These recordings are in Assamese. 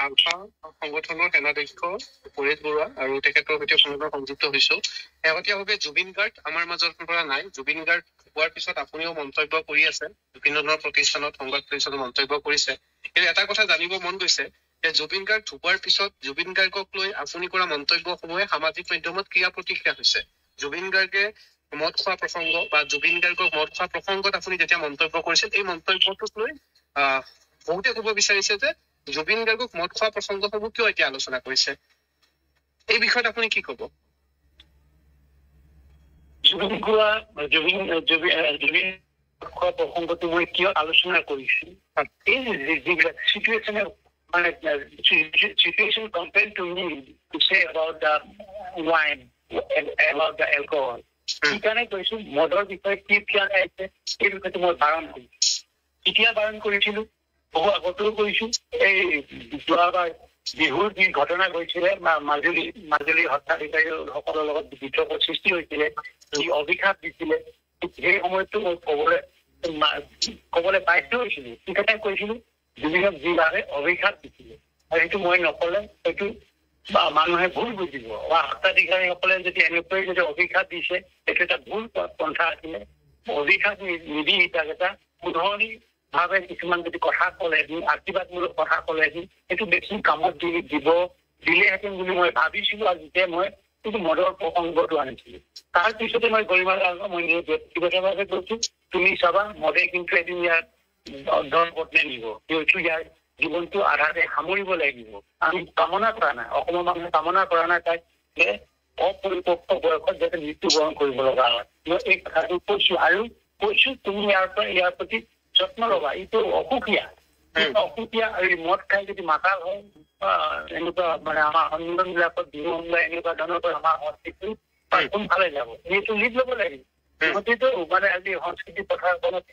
আলফা সংগঠনৰ সেনাধ্যক্ষ পৰেশ বৰুৱা আৰু তেখেতৰ সৈতে পুনৰ সংযুক্ত হৈছো। শেহতীয়াভাৱে জুবিন গাৰ্গ আমাৰ মাজৰ পৰা নাই। জুবিন গাৰ্গ হোৱাৰ পিছত আপুনিও মন্তব্য কৰি আছে, বিভিন্ন ধৰণৰ প্ৰতিষ্ঠানত সংবাদ প্ৰতিষ্ঠানত মন্তব্য কৰিছে। কিন্তু এটা কথা জানিব মন গৈছে যে জুবিন গাৰ্গ ঢুকোৱাৰ পিছত জুবিন গাৰ্গক লৈ আপুনি কৰা মন্তব্যসমূহে সামাজিক মাধ্যমত ক্ৰিয়া প্ৰতিক্ৰিয়া হৈছে। জুবিন গাৰ্গে মদ খোৱা প্ৰসংগ বা জুবিন গাৰ্গক মদ খোৱা প্ৰসংগত আপুনি যেতিয়া মন্তব্য কৰিছিল, এই মন্তব্যটোক লৈ বহুতে ক'ব বিচাৰিছে যে জুবিন গাৰ্গক মদ খোৱা প্ৰসংগসমূহ কিয় এতিয়া আলোচনা কৰিছে। এই বিষয়ত আপুনি কি ক'ব? জুবিন খোৱা প্ৰসংগটো মই কিয় আলোচনা কৰিছো, এই যিবিলাক চিটুৱেশ্যন মানে situation compared to me to say about the wine, about the alcohol. সেইকাৰণে কৈছো মদৰ বিষয়ে কি জ্ঞান আছে এই বিষয়টো মই বাৰণ কৰিছো। এতিয়া বাৰণ কৰিছিলো, বহু আগতেও কৰিছো। এই যোৱাবাৰ বিহুৰ যি ঘটনা গৈছিলে মাজুলী হত্যাধিকাৰীসকলৰ লগত বিতৰ্কৰ সৃষ্টি হৈছিলে, যি অভিশাপ দিছিলে, সেই সময়তো মই কবলৈ বাধ্য হৈছিলো। সেইকাৰণে কৈছিলো জুবিনক যিভাৱে অভিশাপ দিছিলে, আৰু সেইটো মই নকলে সেইটো মানুহে ভুল বুজিব। বা হত্যাধিকাৰীসকলে যদি এনেকৈ যদি অভিশাপ দিছে, এইটো এটা ভুল পন্থা আছিলে। অভিশাপ নিদি তাক এটা উদাহৰণী ভাৱে কিছুমান যদি কথা ক'লেহেঁতেন, আশীৰ্বাদমূলক কথা ক'লেহেঁতেন, সেইটো বেছি কামত দিলেহেঁতেন বুলি মই ভাবিছিলো। আৰু যেতিয়া মই কিন্তু মদৰ প্ৰসংগটো আনিছিলো, তাৰ পিছতে মই গৰিমা মই ব্যক্তিগতভাৱে কৈছো, তুমি চাবা মদে কিন্তু এদিন ইয়াৰ ধন পত্নী নিব, কিন্তু ইয়াৰ জীৱনটো আধাতে সামৰিব লাগিব। আমি কামনা কৰা নাই, অসমৰ মানুহে কামনা কৰা নাই তাই যে অপৰিপক্ক বয়সত যাতে মৃত্যুবৰণ কৰিব লগা হয়। মই এই কথাটো কৈছো, আৰু কৈছো তুমি ইয়াৰ প্ৰতি যত্ন ল'বা। এইটো অসুখীয়া আৰু এই মদ খাই যদি মাতাল হয়, এনেকুৱা মানে আমাৰ সন্মিলন বিলাকত বিহু এনেকুৱা ধৰণৰ আমাৰ সংস্কৃতি কোনফালে যাব, এইটো লিড ল'ব লাগিব। সিহঁতেতো মানে আজি সংস্কৃতি পথাৰখনত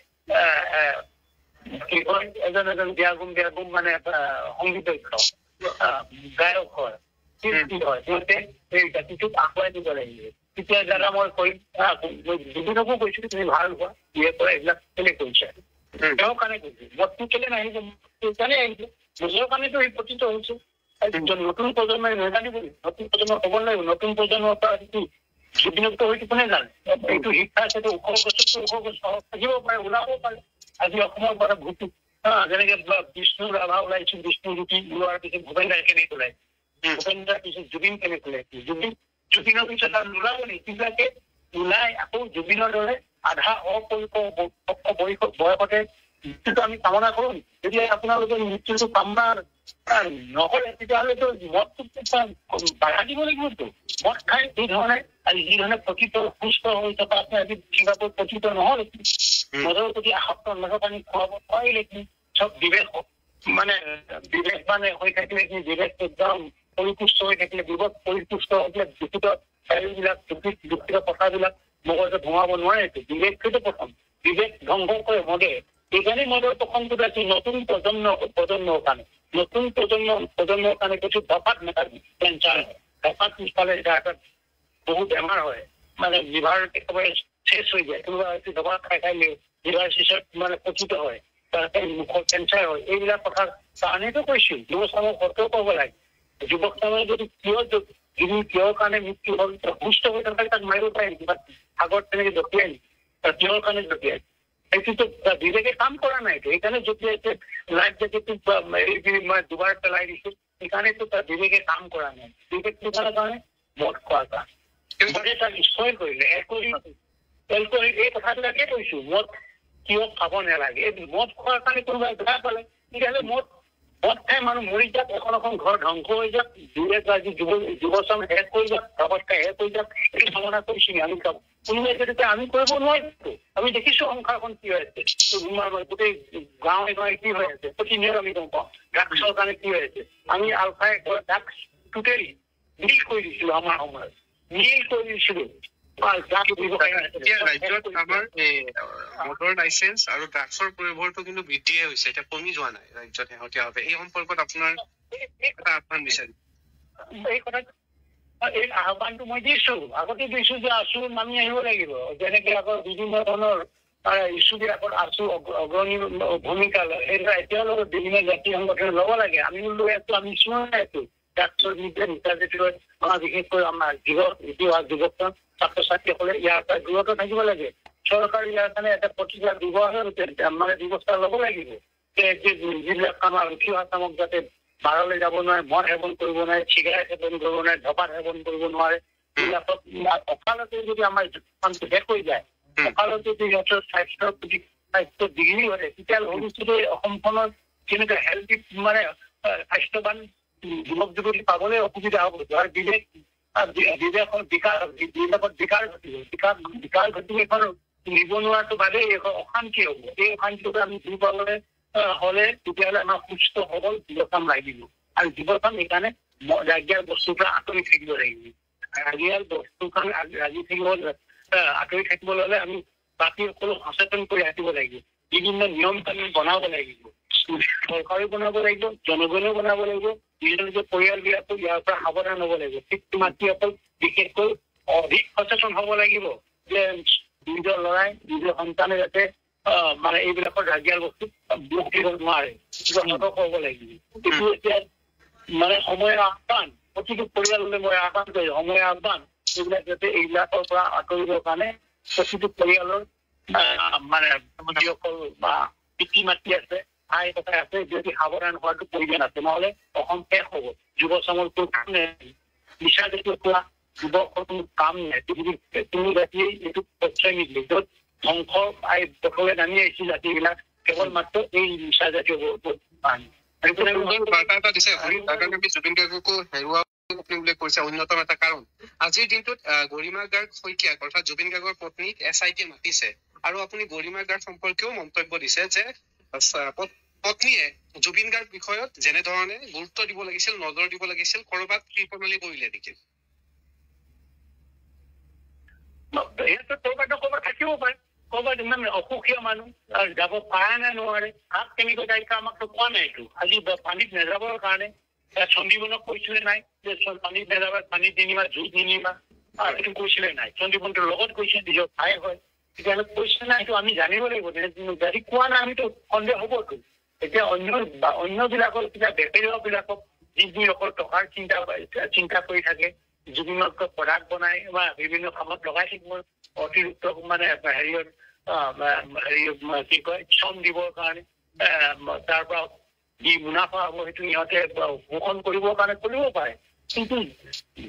কি কয় এজন বিয়াগুম মানে সংগীতজ্ঞ গায়ক হয়, শিল্পী হয়, সিহঁতে এই জাতিটোক আগুৱাই দিব লাগিব। তেতিয়া দাদা মই কৰিম, জুবিনকো কৈছো তুমি ভাল হোৱা, বিয়ে কৰা এইবিলাক কেলে কৰিছা, তেওঁৰ কাৰণে কৈছো। মদটো কেলে নাহিব, সেইকাৰণে আহিছে, নিজৰ কাৰণেতো এই প্ৰতিত হৈছে। নতুন প্ৰজন্মই নাজানিব, নতুন প্ৰজন্ম ক'ব লাগিব। নতুন প্ৰজন্মৰ পৰা কি জুবিনকতো হয়তো কোনে জানে, এইটো শিক্ষা আছে, ওখ গছ থাকিব পাৰে, ওলাব পাৰে। আজি অসমৰ পৰা ভূতি যেনেকে বিষ্ণু ৰাভা ওলাইছিল, বিষ্ণু জ্যোতি ওলোৱাৰ পিছত ভূপেন দাই কেনেকে ওলাইছিল, ভূপেন দাৰ পিছত জুবিন কেনেকে ওলাইছিল, জুবিনৰ পিছত আৰু নোলাব নেকি? সেইবিলাকে ওলাই আকৌ জুবিনৰ দৰে আধা বয়সতে মৃত্যুটো আমি কামনা কৰো। যদি আপোনালোকে মৃত্যুটো কামনা নহলে তেতিয়াহ'লেতো মদটো বাধা দিব লাগিবতো। মদ খাই যি ধৰণে প্ৰকৃত সুস্থ হৈ থকা আজি ছিংগাপুৰ প্ৰকৃত নহ'লে মদৰ প্ৰতি আসক্ত মদৰ পানী খুৱাব পাৰিলে কি চব বিবেক মানে হৈ থাকিলে কি বিবেক একদম পৰিপুষ্ট হৈ থাকিলে, বিবেক পৰিপুষ্ট হৈ থাকিলে দূষিত চাৰিবিলাক দূষিত কথাবিলাক মগজত সোমাব নোৱাৰেতো। বিবেকটোতো প্ৰথম, বিবেক ধ্বংস কৰে মদে। সেইকাৰণে মদৰ প্ৰসংগটো আছে নতুন প্ৰজন্মৰ কাৰণে, নতুন প্ৰজন্মৰ কাৰণে কিছু ধপাত নাথাকে, কেঞ্চাৰ হয়, ধপাত পিছফালে এটা বহুত বেমাৰ হয়, মানে লিভাৰ একেবাৰে চেচ হৈ যায়। কোনোবা ধপাত খাই লিভাৰ চিছত মানে পচিত হয়, মুখৰ কেঞ্চাৰ হয়। এইবিলাক কথাৰ কাৰণেতো কৈছো যুৱচামক সতৰ্ক কৰিব লাগে। যুৱক চামে যদি কিহৰ কাৰণে মৃত্যু হ'ল, সুস্থ হৈ থকা তাক মাৰিব পাৰে নেকি, বা সাগৰত তেনেকে জপিয়াই নেকি, কিহৰ কাৰণে জপিয়াই? সেইটোতো বিবেকে কাম কৰা নাই, সেইকাৰণে জপিয়াইছে। লাইফ জেকেটটো দুবাৰ পেলাই দিছে, সেইকাৰণেতো তাৰ বিবেকে কাম কৰা নাই। বিবেকটো কাৰণে মদ খোৱাৰ কাৰণে তাক নিশ্চয় কৰিলে এই কথাবিলাকে কৈছো। মদ কিয় খাব নালাগে, এই মদ খোৱাৰ কাৰণে কোনোবাই বেয়া পালে তেতিয়াহ'লে মদ খাই মানুহ মৰি যাক, এখন ঘৰ ধ্বংস হৈ যাক, যুৱচাম শেষ হৈ যাক, অৱস্থা শেষ হৈ যাক, এইটো কামনা কৰিছো আমি। কোনোবাই তেতিয়া আমি কৰিব নোৱাৰিতো। আমি দেখিছো সংসাৰখন কি হৈ আছে, গোটেই গাঁৱে কি হৈ আছে, প্ৰতিনিয়ত আমি গম পাওঁ। ড্ৰাগছৰ কাৰণে কি হৈ আছে, আমি আলফাই ড্ৰাগছ টোটেলি নীল কৰি দিছিলো, আমাৰ সময়ত নীল কৰি দিছিলো। ৰাজ্যত আমাৰ মদৰ লাইচেন্স আৰু ড্ৰাগছৰ প্ৰয়োভৰটো কিন্তু বৃদ্ধিয়ে হৈছে, এতিয়া কমি যোৱা নাই ৰাজ্যত শেহতীয়াভাৱে। এই সম্পৰ্কত আপোনাৰ এটা আহ্বান বিচাৰিম। এই কথা এই আহ্বানটো মই দিছো, আগতে দিছো যে আচুৰ নামি আহিব লাগিব। যেনেকে আকৌ বিভিন্ন ধৰণৰ ইছ্যুবিলাকত আছো অগ্ৰণী ভূমিকা লয় সেইবিলাক এতিয়াও লগত বিভিন্ন জাতি সংগঠনে ল'ব লাগে আমিও লৈ আছো আমি চোৱাই আছো ডাক্তৰ নিৰ্যাতিত আমাৰ বিশেষকৈ আমাৰ যুৱক ছাত্ৰ ছাত্ৰীসকলে ইয়াৰ পৰা দূৰত থাকিব লাগে চৰকাৰে ইয়াৰ কাৰণে এটা প্ৰতিক্ৰিয়া ব্যৱস্থা ল'ব লাগিব যিবিলাক আমাৰ উঠি অহা চামক যাতে বাৰলৈ যাব নোৱাৰে মদ সেৱন কৰিব নোৱাৰে চিগাৰেট সেৱন কৰিব নোৱাৰে ধপাত সেৱন কৰিব নোৱাৰে এইবিলাকত অকালতে যদি আমাৰ শেষ হৈ যায় অকালতে যদি সিহঁতৰ স্বাস্থ্যৰ প্ৰতি স্বাস্থ্য বিঘিনি ঘটে তেতিয়াহ'লে ভৱিষ্যতে অসমখনৰ কেনেকৈ হেল্থি মানে স্বাস্থ্যৱান যুৱক যুৱতী পাবলৈ অসুবিধা হ'ব যাৰ বিদেশৰ বিকাশ ঘটিলে এখন নিবনুৱাটো বাদেই এখন অশান্তি হ'ব এই অশান্তিটো আমি দূৰ পাবলৈ হ'লে তেতিয়াহ'লে আমাৰ সুস্থ সবল যুৱচাম লাগিব আৰু যুৱচাম সেইকাৰণে ৰাগিয়াল বস্তুৰ পৰা আঁতৰি থাকিব লাগিব ৰাগিয়াল বস্তুখন আঁতৰি থাকিবলৈ হ'লে আমি বাকীসকলক সচেতন কৰি ৰাখিব লাগিব বিভিন্ন নিয়ম কানুন বনাব লাগিব চৰকাৰেও বনাব লাগিব জনগণেও বনাব লাগিব নিজৰ নিজৰ পৰিয়ালবিলাকো ইয়াৰ পৰা সাৱধান হ'ব লাগিব পিতৃ মাতৃসকল বিশেষকৈ অধিক সচেতন হ'ব লাগিব যে নিজৰ ল'ৰাই নিজৰ সন্তানে যাতে মানে এইবিলাকৰ ৰাগিয়াল বস্তু দিব নোৱাৰে সতৰ্ক হ'ব লাগিব এইটো এতিয়া মানে সময়ৰ আহ্বান প্ৰতিটো পৰিয়াললৈ মই আহ্বান কৰিছোঁ সময়ৰ আহ্বান এইবিলাক যাতে এইবিলাকৰ পৰা আঁতৰিবৰ কাৰণে প্ৰতিটো পৰিয়ালৰ মানে যিসকল বা পিতৃ মাতৃ আছে আই কথা আছে যদি সাৱধান হোৱাটো প্ৰয়োজন আছে নহ'লে অসম শেষ হ'ব যুৱচামৰ কোনো কাম নাই নিচা জাতীয় খোৱা যুৱকৰ কোনো কাম নাই কোনো জাতিয়ে এইটো প্ৰশ্ৰয় নিদিলে য'ত ধ্বংস দখলে নামি আহিছিল জাতিবিলাক কেৱল মাত্ৰ এই নিচা জাতীয় অন্যতম এটা কাৰণ আজিৰ দিনটোত গৰিমা গাৰ্গ শইকীয়াক অৰ্থাৎ জুবিন গাৰ্গৰ পত্নীক SIT মাতিছে আৰু আপুনি গৰিমা গাৰ্গ সম্পৰ্কেও মন্তব্য দিছে যে পত্নীয়ে জুবিন গাৰ্গ বিষয়ত যেনেধৰণে গুৰুত্ব দিব লাগিছিল নজৰ দিব লাগিছিল কৰবাত কৃপণালী কৰিলে নেকি ক'ৰবাত থাকিব পাৰে ক'ৰবাত ইমান অসুখীয়া মানুহ যাব পৰা নাই নোৱাৰে হাত কেনেকৈ তাৰিখে আমাকতো কোৱা নাই এইটো আজি পানীত নাযাবৰ কাৰণে চণ্ডীবনক কৈছিলে নাই যে পানীত নাযাবা পানীত নিনিবা জুইত নিনিবা সেইটো কৈছিলে নাই চণ্ডীবনটোৰ লগত কৈছে নিজৰ ভাই হয় তেতিয়াহ'লে কৈছে নাই এইটো আমি জানিব লাগিব যদি কোৱা নাই আমিতো সন্দেহ হ'বতো এতিয়া অন্যবিলাকৰ কিবা বেপাৰীবিলাকক যিবিলাকৰ টকাৰ চিন্তা কৰি থাকে জুবিনতকৈ প্ৰডাক্ট বনাই বা বিভিন্ন কামত লগাই থাকিব অতিৰিক্ত মানে হেৰিয়ত কি কয় শ্ৰম দিবৰ কাৰণে তাৰ পৰা যি মুনাফা হ'ব সেইটো সিহঁতে শোষণ কৰিবৰ কাৰণে কৰিব পাৰে কিন্তু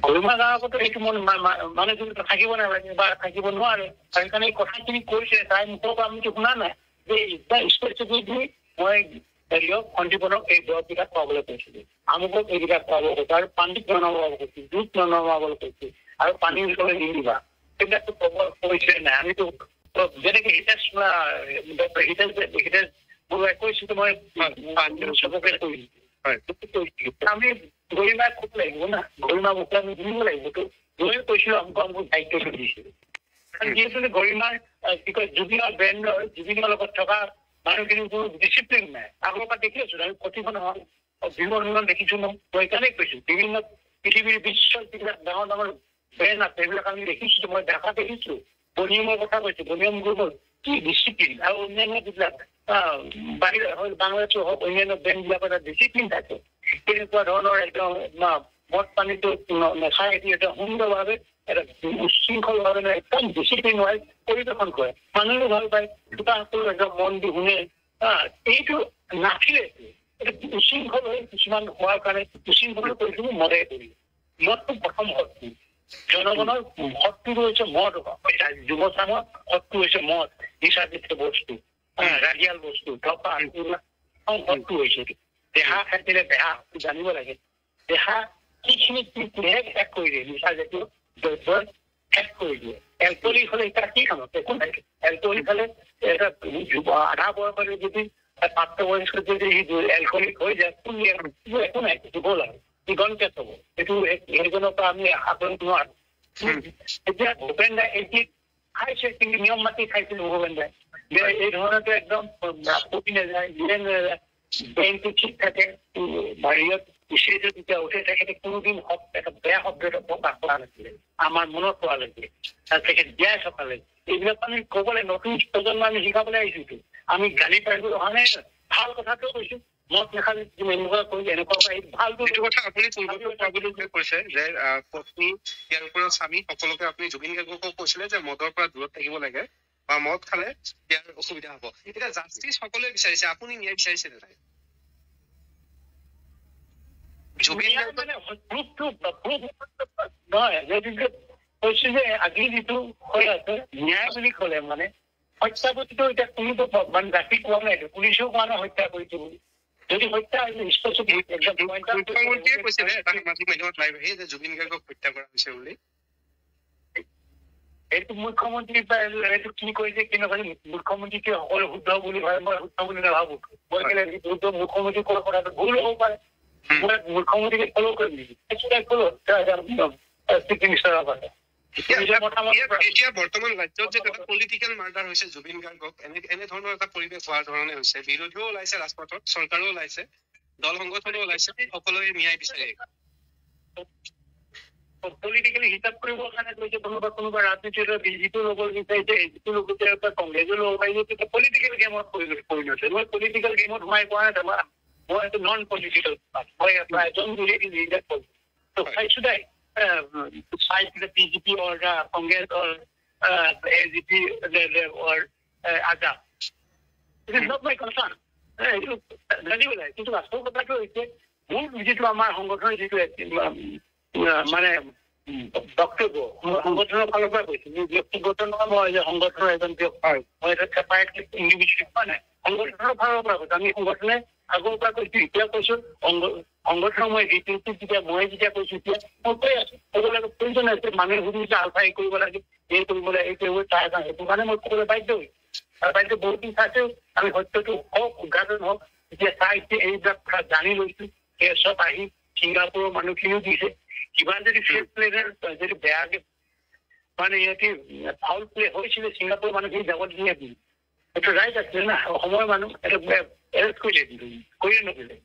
গৰিমা গাঁৱতো এইটো মানুহজনী থাকিব নালাগে বা থাকিব নোৱাৰে সেইকাৰণে এই কথাখিনি কৈছে তাইৰ মুখৰ পৰা আমিতো শুনা নাই যে স্পেচিফিকলি মই হেৰিয়ক সন্দীপনক এই দৰববিলাক পাবলৈ কৈছিলোঁ আমুকক এইবিলাক পাব কৈছোঁ আৰু পানীত ননমাবলৈ কৈছোঁ জুইত ননমাবলৈ কৈছোঁ আৰু পানীৰ ওচৰলৈ নিদিবা সেইবিলাকতো ক'ব কৈছে নাই আমিতো যেনেকে হিতেশ বৰুৱাই কৈছিলোঁ মই চবকে কৈছিলোঁ আমি গৰিমাক খুব লাগিব না গৰিমা মুখে আমি শুনিব লাগিবতো ময়ো কৈছিলোঁ আমুক দায়িত্বটো দিছিলোঁ কাৰণ যিহেতু গৰিমাৰ কি কয় জুবিনৰ লগত থকা মানুহখিনি কোনো ডিচিপ্লিন নাই আগৰ পৰা দেখি আছো আমি প্ৰতিখন বিমান দেখিছো মই সেইকাৰণেই কৈছো বিভিন্ন পৃথিৱীৰ বিশ্বৰ যিবিলাক ডাঙৰ ডাঙৰ ব্ৰেণ্ড আছে সেইবিলাক আমি দেখিছো মই দেখা দেখিছো বনিয়মৰ কথা কৈছো বনিয়ম গ্ৰুপৰ কি ডিচিপ্লিন আৰু অন্যান্য যিবিলাক বাহিৰ বাংলাদেশৰ হওক অন্যান্য ব্ৰেণ্ডবিলাকৰ এটা ডিচিপ্লিন থাকে তেনেকুৱা ধৰণৰ একদম মদ পানীটো নেখাই এটা সুন্দৰভাৱে এটা উশৃংখলভাৱে একদম ডিচিপ্লিন হোৱাই পৰিৱেশন কৰে মানুহেও ভাল পায় দোকানসকলো একদম মন দি শুনে এইটো নাছিলে উশৃংখল হৈ কিছুমান হোৱাৰ কাৰণে উশৃংখল কৰিছিলো মদে কৰি মদটো প্ৰথম শক্তি জনগণৰ শক্তিটো হৈছে মদ যুৱচামৰ শক্তি হৈছে মদ নিচাজাতীয় বস্তু ৰাগিয়াল বস্তু ধপা শক্তি হৈছে দেহা থাকিলে দেহা জানিব লাগে দেহা সেইখিনি শেষ কৰি দিয়ে নিচাজাতীয় দ্ৰব্যই শেষ কৰি দিয়ে এলকহলিক হ'লে এতিয়া কি কামত একো নাই এলকহলিক হ'লে এটা আধা বয়সলৈ যদি প্ৰাপ্তবয়স্ক যদি এলকহলিক হৈ যায় একো নাই দিব লাগে জীৱনকে থব এইটো সেইজনৰ পৰা আমি আশা কৰিব নোৱাৰো এতিয়া ভূপেন দাই এটি খাইছে কিন্তু নিয়ম মাতি খাইছিল ভূপেন দাই এই ধৰণতে একদম ৰাষ্ট্ৰপতি নাযায় ব্ৰেইনটো ঠিক থাকে বাহিৰত ষ্টেজত যেতিয়া উঠে তেখেতে কোনোদিন এটা বেয়া শব্দ এটা প্ৰকাশ কৰা নাছিলে আমাৰ মনত পোৱালৈকে আৰু তেখেত জীয়াই থকালৈকে এইবিলাক আমি ক'বলৈ নতুন প্ৰজন্ম আমি শিকাবলৈ আহিছো আমি গালি পাৰিব অহা নাই ভাল কথাটো কৈছো মত নেখালি এনেকুৱা কৰি এনেকুৱা ভাল কথা আপুনি কৈছে যে পত্নী ইয়াৰ ওপৰত স্বামী সকলোকে আপুনি জুবিন গাৰ্গকো কৈছিলে যে মদৰ পৰা দূৰত থাকিব লাগে বা মদ খালে ইয়াৰ অসুবিধা হ'ব এতিয়া জাষ্টিচ সকলোৱে বিচাৰিছে আপুনি ন্যায় বিচাৰিছে নে নাই জুবিন নহয় কৈছো যে আজি যিটো হৈ আছে ন্যায় বুলি ক'লে মানে হত্যা প্ৰতিটো এতিয়া কোনোটো মানে জাতি কোৱা নাই পুলিচেও কোৱা নাই হত্যা কৰিছে বুলি যদি হত্যা মুখ্যমন্ত্ৰীয়ে কৈছিলে এটা সামাজিক মাধ্যমত লাইভ আহি যে জুবিন গাৰ্গক হত্যা কৰা হৈছে বুলি এইটো মুখ্যমন্ত্ৰী এইটো কি কৰিছে কি নকৰিছে মুখ্যমন্ত্ৰীকে সকলো শুদ্ধ বুলি ভাবে মই শুদ্ধ বুলি নাভাবো মই কেলে মুখ্যমন্ত্ৰী কোৱা কথাটো ভুল হ'ব পাৰে মই মুখ্যমন্ত্ৰীকে ফল' কৰিম নেকি চিফ মিনিষ্টাৰৰ কথা এতিয়া বৰ্তমান ৰাজ্যত যে এটা পলিটিকেল মাৰ্ডাৰ হৈছে জুবিন গাৰ্গক এনে ধৰণৰ এটা পৰিৱেশ হোৱাৰ ধৰণে হৈছে বিৰোধীও ওলাইছে ৰাজপথত চৰকাৰো ওলাইছে দল সংগঠনো ওলাইছে সকলোৱে ন্যায় বিচাৰে পলিটিকেলি হিচাপ কৰিবৰ কাৰণে কৈছে কোনোবা ৰাজনীতিৰ বিজেপিও ল'ব বিচাৰিছে এজিপিও ল'ব বিচাৰিছে কংগ্ৰেছো ল'ব পাৰিছে তেতিয়া পলিটিকেল গেমত পৰিণত মই পলিটিকেল গেমত সোমাই পোৱা নাই মই এইটো নন পলিটিকেল মই এজন চাইছো side the BJP or Congress or AGP or AGA. It is not my concern. কিন্তু বাস্তৱ কথাটো হৈছে মোৰ যিটো আমাৰ সংগঠনৰ যিটো মানে বক্তব্য সংগঠনৰ ফালৰ পৰা কৈছো মোৰ ব্যক্তিগত নহয় মই যে সংগঠনৰ এজন ব্যক্তি মই এটা চেপাৰেট ইণ্ডিভিজুৱেল হোৱা নাই সংগঠনৰ ফালৰ পৰা কৈছো আমি সংগঠনে আগৰ পৰা কৈছো এতিয়া কৈছো সংগঠন মই যেতিয়া মই যেতিয়া কৈছো এতিয়া মই কৈ আছো ক'বলৈ প্ৰয়োজন আছে মানুহে সুধিছে আলফাই কৰিব লাগে এই কৰিব লাগে এই কৰিব তাৰ কাৰণে সেইটো কাৰণে মই ক'বলৈ বাধ্য হৈছো আৰু বাধ্য বহুত দিন চাইছো আমি সত্যটো হওক উদ্ঘাটন হওক এতিয়া চাইছে এইবিলাক কথা জানি লৈছো সেই চব আহি ছিংগাপুৰৰ মানুহখিনিও দিছে কিমান যদি ফেক প্লেয়াৰ যদি বেয়াকে মানে ইহঁতি ফাউল প্লে হৈছিলে ছিংগাপুৰৰ মানুহখিনি যাব দিয়ে দিম এইটো ৰাইট আছিলে না অসমৰ মানুহ এটা এৰেষ্ট কৰিলে কৰিলে নকৰিলে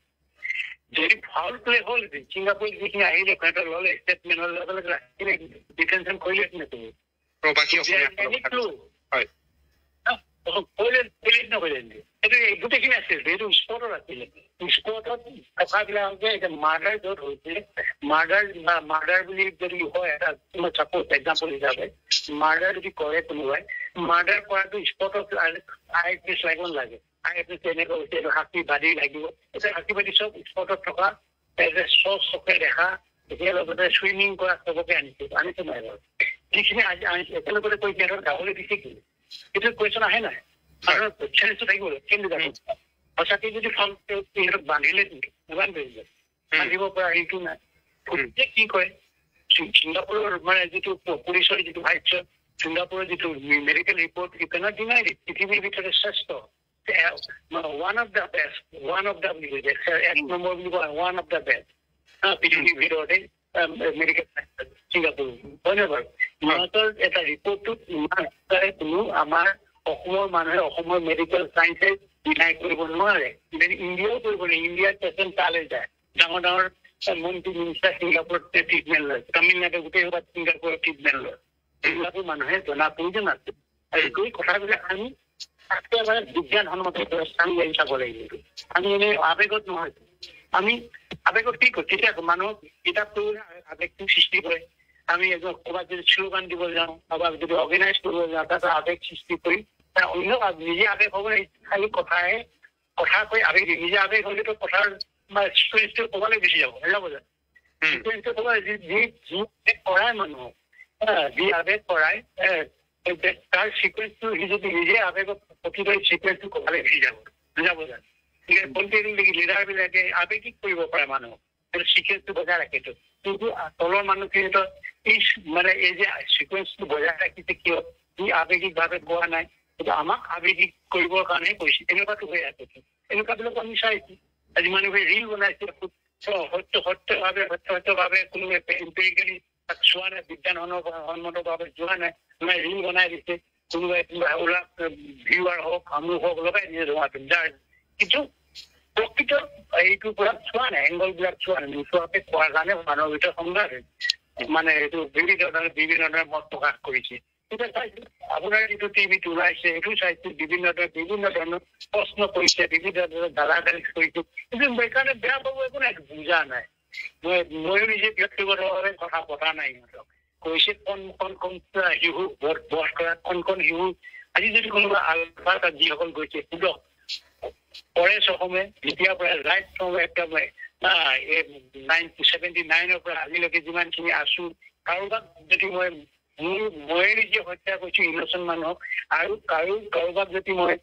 যদি ফাউল প্লে হ'ল ছিংগাপুৰ যিখিনি আহিলে সিহঁতৰ ল'লে ষ্টেটমেণ্টৰ লগে লগে ৰাখিলে ডিটেনশ্যন কৰিলে গোটেইখিনি আছিল এইটো স্পটত আছিলে স্পটত থকাবিলাকে এতিয়া মাৰ্ডাৰ য'ত হৈছে মাৰ্ডাৰ বুলি যদি হয় এটা চাপোজ এক্সাম্পল হিচাপে মাৰ্ডাৰ যদি কৰে কোনোবাই মাৰ্ডাৰ কৰাটো স্পটত IPS লাগিব নালাগে IPS তেনেকৈ হৈছে এইটো সাক্ষী বাদী লাগিব এতিয়া সাক্ষী বাদী চব স্পটত থকা চকে দেখা এতিয়া লগতে চুইমিং কৰা চবকে আনিছে নাই বাৰু যিখিনি একেলগতে কৈ সিহঁতৰ গাবলৈ দিছে কি এইটো কুৱেশ্যন আহে নাই আৰু চেলেঞ্জটো থাকিব কেনেকৈ যাব সঁচাকে যদি সিহঁতক বান্ধিলে বান্ধিব পৰা সেইটো নাই কি কয় ছিংগাপুৰৰ মানে যিটো পুলিচৰ যিটো ভাষ্য ছিংগাপুৰৰ যিটো medical report you can't deny it পৃথিৱীৰ ভিতৰত শ্ৰেষ্ঠ one of the best এক নম্বৰ বুলি কয় one of the best পৃথিৱীৰ ভিতৰতে মেডিকেল ছিংগাপুৰ হয় নে বাৰু সিহঁতৰ এটা ৰিপৰ্টটোত ইমান কোনো আমাৰ অসমৰ মানুহে অসমৰ মেডিকেল চাইন্সে ডিনাই কৰিব নোৱাৰে ইণ্ডিয়াও কৰিব নোৱাৰে ইণ্ডিয়াৰ পেচেণ্ট তালৈ যায় ডাঙৰ ডাঙৰ মন্ত্ৰী মিনিষ্টাৰ ছিংগাপুৰত ট্ৰিটমেণ্ট লয় তামিলনাডু গোটেই সভাত ছিংগাপুৰত ট্ৰিটমেণ্ট লয় এইবিলাকো মানুহে জনা প্ৰয়োজন আছে আৰু এই কথাবিলাক আমি একেবাৰে বিজ্ঞানসন্মত আমি এৰি চাব লাগিব আমি এনেই আৱেগত নহয় আমি আৱেগত কি কৰো তেতিয়া মানুহক কিতাপ কৰিবলৈ আৱেগটো সৃষ্টি কৰে আমি এজন ক'ৰবাত যদি শ্লোগান দিব যাওঁ বা যদি অৰ্গেনাইজ কৰিব যাওঁ তাত আৱেগ সৃষ্টি কৰি অন্য নিজে আৱেগ হ'ব খালি কথা কৈ আৱেগ নিজে আৱেগ হ'লেতো কথাৰ চিকুৱেঞ্চটো ক'বলৈ গুচি যাব যাব জানো চিকুৱেঞ্চটো ক'ব যি কৰাই মানুহক যি আৱেগ কৰাই তাৰ চিকুৱেঞ্চটো সি যদি নিজে আৱেগত প্ৰতিটো চিকুৱেঞ্চটো ক'বলৈ গুচি যাব বুজাব জানো পলিটিকেল লিডাৰবিলাকে আৱেগিক কৰিব পাৰে মানুহক চিকুৱেঞ্চটো বজাই ৰাখেতো কিন্তু তলৰ মানুহখিনিতো মানে এই যে চিকুৱেঞ্চটো বজাই ৰাখিছে কিয় সি আৱেগিকভাৱে কোৱা নাই কিন্তু আমাক আৱেগিক কৰিবৰ কাৰণে কৈছে এনেকুৱাটো হৈ আছে এনেকুৱাবিলাক আমি চাইছো আজি মানুহে ৰিল বনাইছে সত্যভাৱে কোনোবাই এম্পিৰিকেলি তাক চোৱা নাই বিজ্ঞানসন্মতভাৱে যোৱা নাই কোনোবাই ৰিল বনাই দিছে কোনোবাই ওলা ভিউৱাৰ হওক আমুক হওক লগাই দিছে ধোঁৱাটো যাৰ কিন্তু প্ৰকৃত এইটো পুৰা চোৱা নাই, এংগল বিলাক চোৱা নাই, নোচোৱাকে কোৱাৰ কাৰণে মানুহৰ ভিতৰত সংঘাত মানে এইটো বিভিন্ন ধৰণৰ মত প্ৰকাশ কৰিছে। এতিয়া চাইছো আপোনাৰ যিটো টিভিত ওলাইছে সেইটো চাইছো বিভিন্ন ধৰণৰ প্ৰশ্ন কৰিছে, বিভিন্ন ধৰণৰ গালাগালি কৰিছে, কিন্তু সেইকাৰণে বেয়া পাব একো নাই, বুজা নাই। ময়ো নিজে ব্যক্তিগতভাৱে কথা পতা নাই সিহঁতক, কৈছে কোন শিশু বধ কৰা, কোন শিশু আজি যদি কোনোবা আলফাত যিসকল গৈছে সুদক পৰেশ অসমে যেতিয়াৰ পৰা ৰাইট ফ্ৰম একেবাৰে 79 পৰা আজিলৈকে যিমানখিনি আছো, কাৰোবাক যদি মই নিজে হত্যা কৰিছো ইনচেণ্ট মানুহক, আৰু কাৰোবাক যদি মই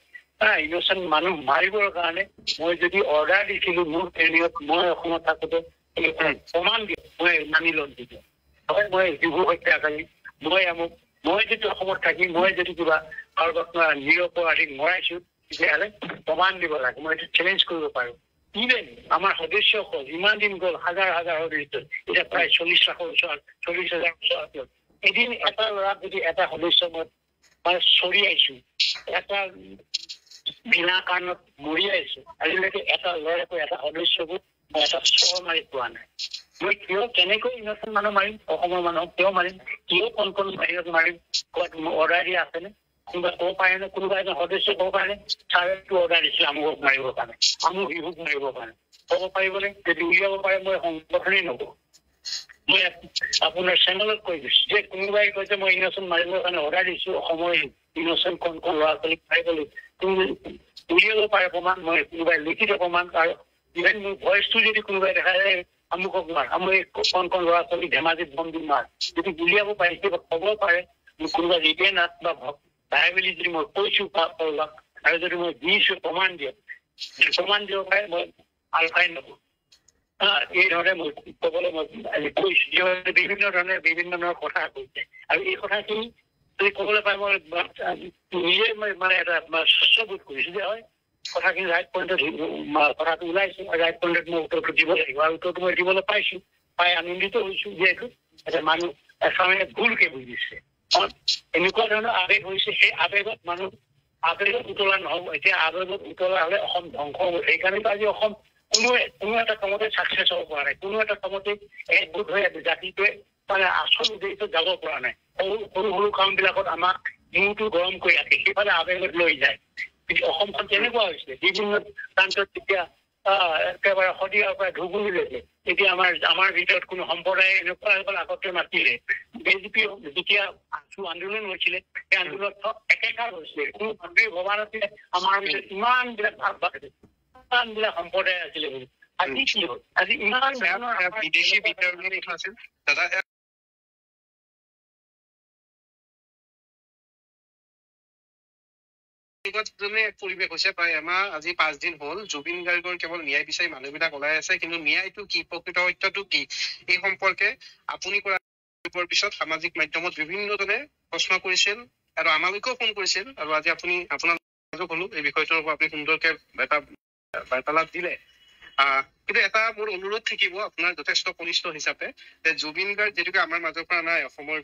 ইনচেণ্ট মানুহ মাৰিবৰ কাৰণে মই যদি অৰ্ডাৰ দিছিলো মোৰ ট্ৰেইনিঙত, মই অসমত থাকোতে প্ৰমাণ দিওঁ, মই মানি লম দিওঁ হয় মই শিশু হত্যাকাৰী, মই যদি অসমত থাকি মই যদি কিবা কাৰোবাক নিৰপৰাধীক মৰাইছো তেতিয়াহ'লে প্ৰমাণ দিব লাগে, মই এইটো চেলেঞ্জ কৰিব পাৰো। ইভেন আমাৰ সদস্যসকল ইমান দিন গ'ল, হাজাৰ সদস্য, এতিয়া প্ৰায় 40,000 বছৰ এদিন এটা ল'ৰাক যদি এটা সদস্য মই মানে চৰিয়াইছো, এটা বিনা কাৰণত মৰিয়াইছো, আজিলৈকে এটা ল'ৰাকৈ এটা সদস্যকো মই এটা চৰ মাৰি পোৱা নাই। মই কেনেকৈ ইনচেণ্ট মানুহ মাৰিম, অসমৰ মানুহক কিয় মাৰিম, কিয় কোন বাহিৰত মাৰিম, ক'ৰবাত অৰ্ডাৰ দিয়া আছেনে, কোনোবা ক'ব পাৰেনে, কোনোবা এজন সদস্য ক'ব পাৰেনে ছাৰটো অৰ্ডাৰ দিছিলে আমুকক মাৰিবৰ কাৰণে, আমুক শিশুক মাৰিবৰ কাৰণে, ক'ব পাৰিবনে? যদি উলিয়াব পাৰে মই সংগঠনেই নকৰোঁ। মই আপোনাৰ চেনেলত কৈ দিছো যে কোনোবাই কৈছে মই ইনচেণ্ট মাৰিবৰ কাৰণে অৰ্ডাৰ দিছো, অসমৰ ইনচেণ্ট কোন ল'ৰা ছোৱালীক মাৰিবলৈ, তুমি উলিয়াব পাৰে প্ৰমাণ, মই কোনোবাই লিখিত প্ৰমাণ, আৰু ইভেন মোৰ ভইচটো যদি কোনোবাই দেখা যায় আমুকক মাৰ, আমুক কোন ল'ৰা ছোৱালী ধেমাজিত বম দি মাৰ, যদি উলিয়াব পাৰে কিবা ক'ব পাৰে, মোক কোনোবা ৰিটেন বা ভাই বুলি যদি মই কৈছো কাৰোবাক, আৰু যদি মই দিছো প্ৰমাণ দিব পাৰে, মই আলফাই নকৰোঁ। এই ধৰণে মই ক'বলৈ মই কৈছো, বিভিন্ন ধৰণৰ কথা কৈছে, আৰু এই কথাখিনি যদি ক'বলৈ পাই মই নিজে মানে এটা স্বচ্ছবোধ কৰিছো যে হয় কথাখিনি ৰাইট পইণ্টত কথাটো ওলাইছো, ৰাইট পইণ্টত মই উত্তৰটো দিব লাগিব, আৰু উত্তৰটো মই দিবলৈ পাই আনন্দিত হৈছো যে এইটো এটা মানুহ এচামে ভুলকে বুজিছে। এনেকুৱা ধৰণৰ আৱেগ হৈছে, সেই আৱেগত উতলা নহ'ব, এতিয়া আৱেগত উতলা হ'লে অসম ধ্বংস হ'ব। সেইকাৰণে আজি অসম কোনো এটা কামতে ছাকচেছ হ'ব পৰা নাই, কোনো এটা কামতে একগোট হৈ জাতিটোৱে মানে আচল উদ্দেশ্যত যাব পৰা নাই। সৰু কামবিলাকত আমাক মূৰটো গৰম কৰি ৰাখে, সেইফালে আৱেগত লৈ যায়। অসমখন তেনেকুৱা হৈছে, বিভিন্ন প্ৰান্তত তেতিয়া একেবাৰে শদিয়াৰ পৰা ধুবুৰীলৈকে এতিয়া আমাৰ ভিতৰত কোনো সম্প্ৰদায় এনেকুৱা এবাৰ আগতে নাছিলে। বিজেপি যেতিয়া আন্দোলন হৈছিলে, সেই আন্দোলনত একেকাৰ হৈছিলে, কোনো মানুহে ভবা নাছিলে আমাৰ ভিতৰত ইমান বিলাক ইমান বিলাক সম্প্ৰদায় আছিলে বুলি। আজি কি হ'ল, আজি ইমান বিদেশী বিতৰণৰ কথা আছিল দাদা। পৰিৱেশ হৈছে প্ৰায় এমাহ, আজি 5 দিন হ'ল, জুবিন গাৰ্গৰ কেৱল ন্যায় বিচাৰি মানুহবিলাক ওলাই আছে, কিন্তু ন্যায়টো কি, প্ৰকৃত সত্যটো কি, এই সম্পৰ্কে আপুনি কৰা পিছত সামাজিক মাধ্যমত বিভিন্নজনে প্ৰশ্ন কৰিছিল আৰু আমালৈকেও ফোন কৰিছিল, আৰু আজি আপোনাৰ কলো এই বিষয়টোৰ ওপৰত আপুনি সুন্দৰকে এটা বাৰ্তালাপ দিলে। কিন্তু এটা মোৰ অনুৰোধ থাকিব আপোনাৰ যথেষ্ট কনিষ্ঠ হিচাপে, যে জুবিন গাৰ্গ যিহেতুকে আমাৰ মাজৰ পৰা নাই, অসমৰ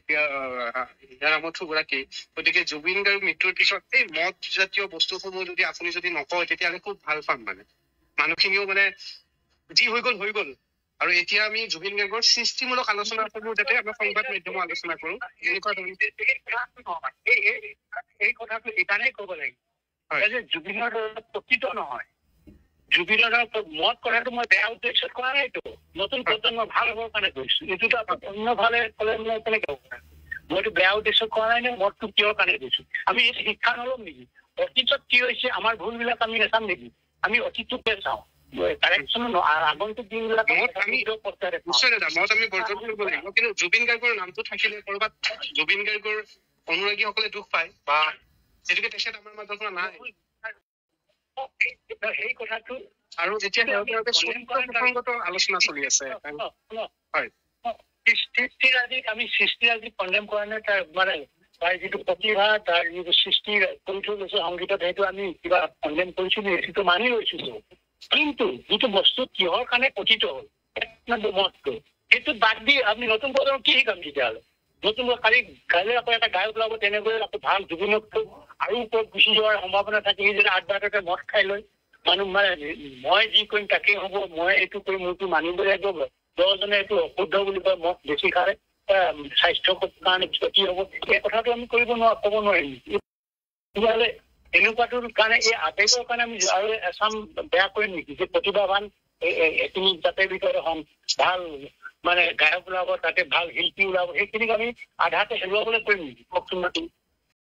হীৰাৰামঠু গৰাকী, গতিকে জুবিন গাৰ্গ মৃত্যুৰ পিছত এই মদ জাতীয় বস্তুসমূহ যদি আপুনি যদি নকয় তেতিয়াহ'লে খুব ভাল পাম। মানে মানুহখিনিও মানে যি হৈ গ'ল, আৰু এতিয়া আমি জুবিন গাৰ্গৰ সৃষ্টিমূলক আলোচনাসমূহ যাতে আমি সংবাদ মাধ্যমত আলোচনা কৰো, এনেকুৱা এই কথাটো এইকাৰণেই ক'ব লাগিব যে জুবিনৰ প্ৰকৃত নহয়, জুবিনৰ মত কথাটো মই বেয়া উদ্দেশ্যত কৰা নাইতো, নতুন প্ৰজন্ম ভাল হ'বৰ কাৰণে কৈছো। এইটোতো অন্য ভালে ক'লে মই কেনেকে হ'ব, মইতো বেয়া উদ্দেশ্যত কৰা নাই নে, মদটো কিহৰ কাৰণে কৈছো। আমি শিক্ষা নল'ম নেকি, অতীতত কি হৈছে আমাৰ ভুলবিলাক আমি নাচাম নেকি, আমি অতীতটোকে চাওঁ, আগন্তুক দিনবিলাক আমি বৰ্জন কৰিব লাগিব। কিন্তু জুবিন গাৰ্গৰ নামটো থাকিলে কৰবাত জুবিন গাৰ্গৰ অনুৰাগীসকলে দুখ পায়, বা যিহেতুকে তেখেত আমাৰ মাজৰ পৰা নাই, সেই কথাটো আৰু যেতিয়া আলোচনা চলি আছে আমি সৃষ্টিৰাজি কণ্ডেম কৰা নাই, তাৰ যিটো প্ৰতিভা, তাৰ যিটো সৃষ্টি কৰি থৈ গৈছে সংগীতত, সেইটো আমি কিবা কণ্ডেম কৰিছো নে, সেইটো মানি লৈছো। কিন্তু যিটো বস্তু কিহৰ কাৰণে পতিত হ'ল মতটো, সেইটো বাদ দি আমি নতুন প্ৰজন্মক কি শিকাম তেতিয়াহ'লে? নতুন কাইলৈ আকৌ এটা গায়ক ওলাব, তেনেকৈ আকৌ ভাল জুবিনক আৰু ওপৰত গুচি যোৱাৰ সম্ভাৱনা থাকে, সি যদি 8 বাৰতে মদ খাই লৈ মানুহ মানে মই যি কৰিম তাকেই হ'ব, মই এইটো কৰি মোৰটো মানিব লাগিব, 10জনে এইটো অশুদ্ধ বুলি কয়, মদ বেছি খালে স্বাস্থ্যৰ কাৰণে ক্ষতি হ'ব, এই কথাটো আমি ক'ব নোৱাৰিম। তেতিয়াহ'লে এনেকুৱাটোৰ কাৰণে এই আৱেগৰ কাৰণে আমি আৰু এচাম বেয়া কৰিম নেকি যে প্ৰতিভাৱান এইখিনি জাতিৰ ভিতৰত ভাল মানে গায়ক ওলাব, তাতে ভাল শিল্পী ওলাব, সেইখিনিক আমি আধাতে হেৰুৱাবলৈ কৰিম নেকি? কওকচোন।